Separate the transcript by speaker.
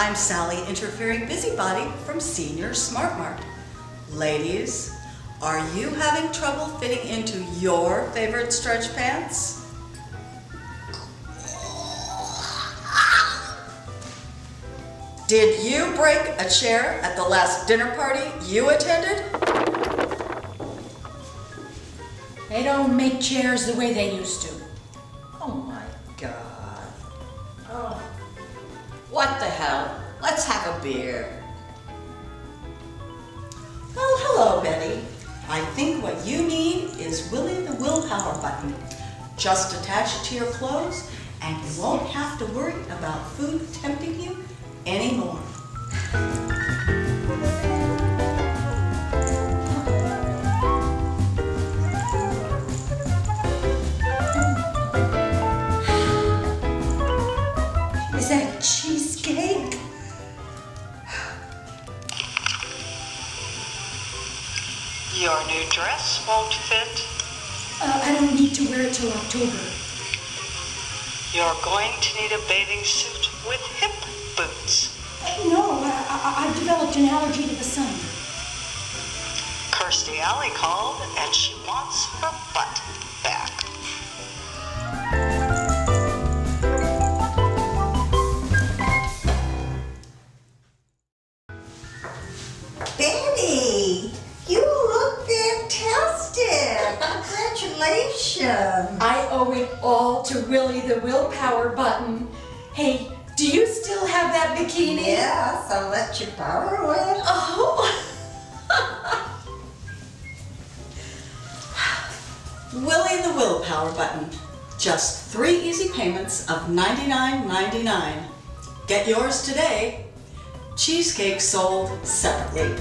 Speaker 1: I'm Sally, interfering busybody from Senior Smart Mart. Ladies, are you having trouble fitting into your favorite stretch pants? Did you break a chair at the last dinner party you attended?
Speaker 2: They don't make chairs the way they used to.
Speaker 3: Oh my God. Oh. What the hell? Let's have a beer.
Speaker 1: Well, hello, Betty. I think what you need is Willie the willpower button. Just attach it to your clothes and you won't have to worry about food tempting you anymore.
Speaker 2: Is that cheesecake?
Speaker 4: Your new dress won't fit.
Speaker 2: I don't need to wear it till October.
Speaker 4: You're going to need a bathing suit with hip boots.
Speaker 2: No, I've developed an allergy to the sun.
Speaker 4: Kirstie Alley called and she wants her butt back.
Speaker 3: Betty, you look fantastic. Congratulations.
Speaker 2: I owe it all to Willie the willpower button. Hey, do you still have that bikini?
Speaker 3: Yes, I'll let you borrow it.
Speaker 2: Oh.
Speaker 1: Willie the willpower button. Just 3 easy payments of $99.99. Get yours today. Cheesecake sold separately.